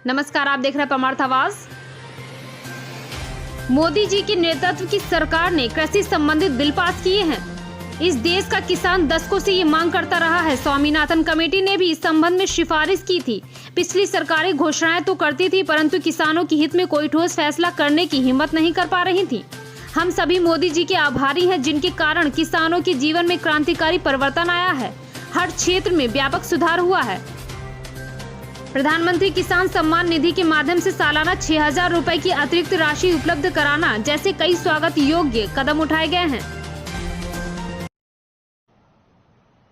नमस्कार, आप देख रहे हैं परमार्थ आवाज। मोदी जी के नेतृत्व की सरकार ने कृषि संबंधित बिल पास किए हैं। इस देश का किसान दशकों से ये मांग करता रहा है। स्वामीनाथन कमेटी ने भी इस संबंध में सिफारिश की थी। पिछली सरकारें घोषणाएं तो करती थी, परंतु किसानों के हित में कोई ठोस फैसला करने की हिम्मत नहीं कर पा रही थी। हम सभी मोदी जी के आभारी हैं, जिनके कारण किसानों के जीवन में क्रांतिकारी परिवर्तन आया है। हर क्षेत्र में व्यापक सुधार हुआ है। प्रधानमंत्री किसान सम्मान निधि के माध्यम से सालाना 6,000 रुपए की अतिरिक्त राशि उपलब्ध कराना जैसे कई स्वागत योग्य कदम उठाए गए हैं।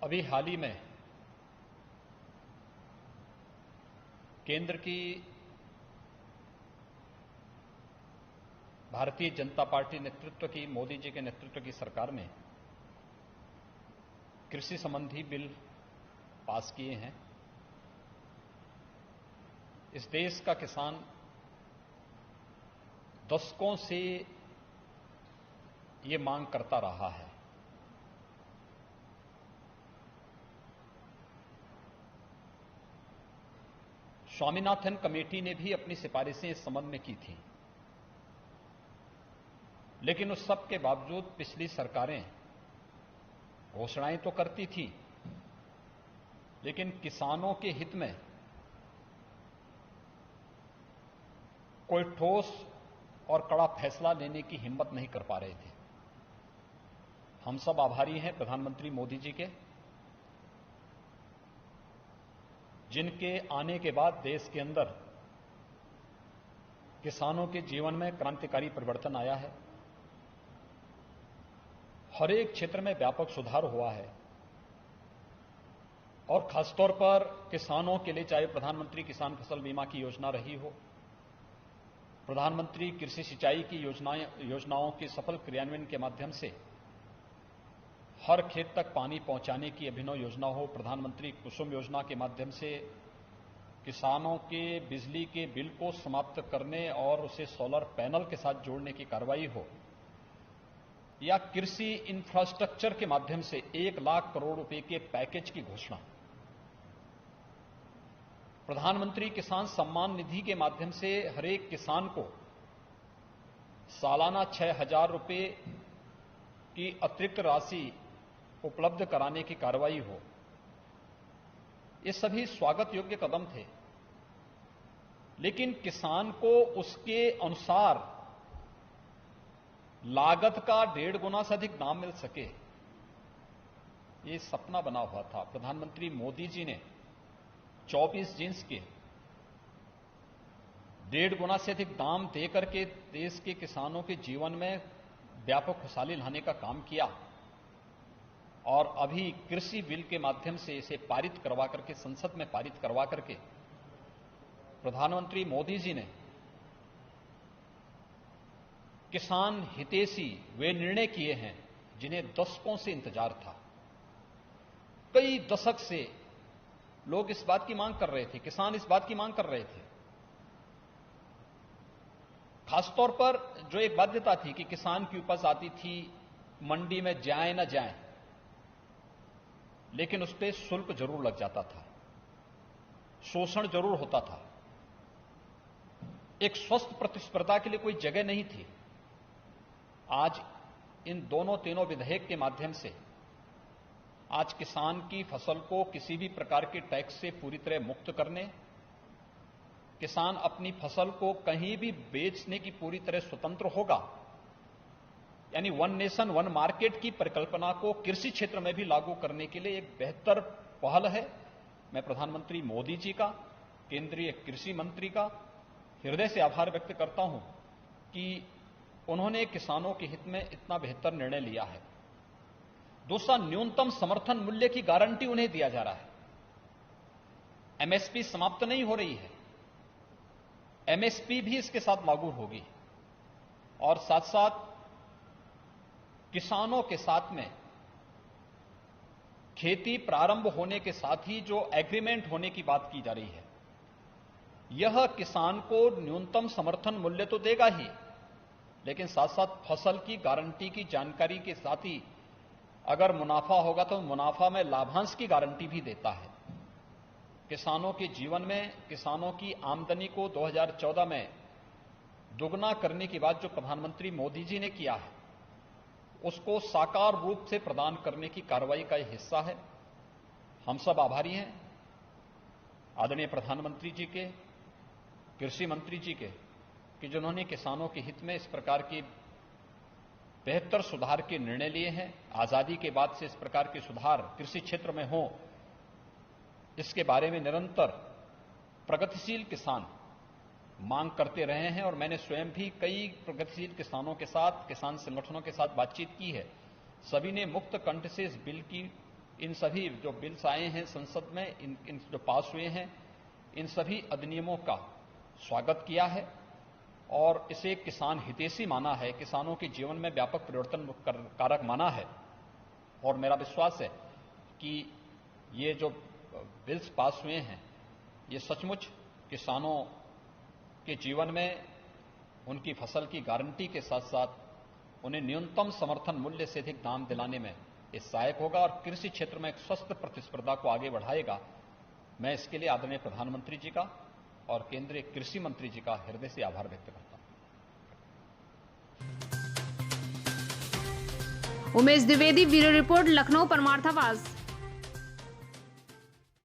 अभी हाल ही में केंद्र की भारतीय जनता पार्टी नेतृत्व की, मोदी जी के नेतृत्व की सरकार ने कृषि संबंधी बिल पास किए हैं। इस देश का किसान दशकों से ये मांग करता रहा है। स्वामीनाथन कमेटी ने भी अपनी सिफारिशें इस संबंध में की थी, लेकिन उस सब के बावजूद पिछली सरकारें घोषणाएं तो करती थी, लेकिन किसानों के हित में कोई ठोस और कड़ा फैसला लेने की हिम्मत नहीं कर पा रहे थे। हम सब आभारी हैं प्रधानमंत्री मोदी जी के, जिनके आने के बाद देश के अंदर किसानों के जीवन में क्रांतिकारी परिवर्तन आया है। हर एक क्षेत्र में व्यापक सुधार हुआ है और खासतौर पर किसानों के लिए, चाहे प्रधानमंत्री किसान फसल बीमा की योजना रही हो, प्रधानमंत्री कृषि सिंचाई की योजनाओं के सफल क्रियान्वयन के माध्यम से हर खेत तक पानी पहुंचाने की अभिनव योजना हो, प्रधानमंत्री कुसुम योजना के माध्यम से किसानों के बिजली के बिल को समाप्त करने और उसे सोलर पैनल के साथ जोड़ने की कार्रवाई हो, या कृषि इंफ्रास्ट्रक्चर के माध्यम से 1 लाख करोड़ रुपए के पैकेज की घोषणा, प्रधानमंत्री किसान सम्मान निधि के माध्यम से हर एक किसान को सालाना 6,000 रुपए की अतिरिक्त राशि उपलब्ध कराने की कार्रवाई हो, ये सभी स्वागत योग्य कदम थे। लेकिन किसान को उसके अनुसार लागत का 1.5 गुना से अधिक दाम मिल सके, ये सपना बना हुआ था। प्रधानमंत्री मोदी जी ने 24 जींस के 1.5 गुना से अधिक दाम देकर के देश के किसानों के जीवन में व्यापक खुशहाली लाने का काम किया और अभी कृषि बिल के माध्यम से इसे पारित करवा करके, संसद में पारित करवा करके प्रधानमंत्री मोदी जी ने किसान हितैषी वे निर्णय किए हैं जिन्हें दशकों से इंतजार था। कई दशक से लोग इस बात की मांग कर रहे थे, किसान इस बात की मांग कर रहे थे। खासतौर पर जो एक बाध्यता थी कि किसान की उपज आती थी, मंडी में जाए न जाए, लेकिन उस पर शुल्क जरूर लग जाता था, शोषण जरूर होता था, एक स्वस्थ प्रतिस्पर्धा के लिए कोई जगह नहीं थी। आज इन तीनों विधेयक के माध्यम से आज किसान की फसल को किसी भी प्रकार के टैक्स से पूरी तरह मुक्त करने, किसान अपनी फसल को कहीं भी बेचने की पूरी तरह स्वतंत्र होगा, यानी 1 नेशन 1 मार्केट की परिकल्पना को कृषि क्षेत्र में भी लागू करने के लिए एक बेहतर पहल है। मैं प्रधानमंत्री मोदी जी का, केंद्रीय कृषि मंत्री का हृदय से आभार व्यक्त करता हूं कि उन्होंने किसानों के हित में इतना बेहतर निर्णय लिया है। दूसरा, न्यूनतम समर्थन मूल्य की गारंटी उन्हें दिया जा रहा है। एमएसपी समाप्त नहीं हो रही है, एमएसपी भी इसके साथ लागू होगी और साथ साथ किसानों के साथ में खेती प्रारंभ होने के साथ ही जो एग्रीमेंट होने की बात की जा रही है, यह किसान को न्यूनतम समर्थन मूल्य तो देगा ही, लेकिन साथ साथ फसल की गारंटी की जानकारी के साथ ही अगर मुनाफा होगा तो मुनाफा में लाभांश की गारंटी भी देता है। किसानों के जीवन में किसानों की आमदनी को 2014 में दुगना करने की बात जो प्रधानमंत्री मोदी जी ने किया है, उसको साकार रूप से प्रदान करने की कार्रवाई का यह हिस्सा है। हम सब आभारी हैं आदरणीय प्रधानमंत्री जी के, कृषि मंत्री जी के, कि जिन्होंने किसानों के हित में इस प्रकार के बेहतर सुधार के निर्णय लिए हैं। आजादी के बाद से इस प्रकार के सुधार कृषि क्षेत्र में हो, इसके बारे में निरंतर प्रगतिशील किसान मांग करते रहे हैं और मैंने स्वयं भी कई प्रगतिशील किसानों के साथ, किसान संगठनों के साथ बातचीत की है। सभी ने मुक्त कंठ से इस बिल की, इन सभी जो बिल्स आए हैं संसद में, इन जो पास हुए हैं, इन सभी अधिनियमों का स्वागत किया है और इसे किसान हितैषी माना है, किसानों के जीवन में व्यापक परिवर्तन कारक माना है। और मेरा विश्वास है कि ये जो बिल्स पास हुए हैं, ये सचमुच किसानों के जीवन में उनकी फसल की गारंटी के साथ साथ उन्हें न्यूनतम समर्थन मूल्य से अधिक दाम दिलाने में ये सहायक होगा और कृषि क्षेत्र में एक स्वस्थ प्रतिस्पर्धा को आगे बढ़ाएगा। मैं इसके लिए आदरणीय प्रधानमंत्री जी का और केंद्रीय कृषि मंत्री जी का हृदय से आभार व्यक्त करता हूं। Umesh Dwivedi, bureau report, Lucknow परमार्थावास।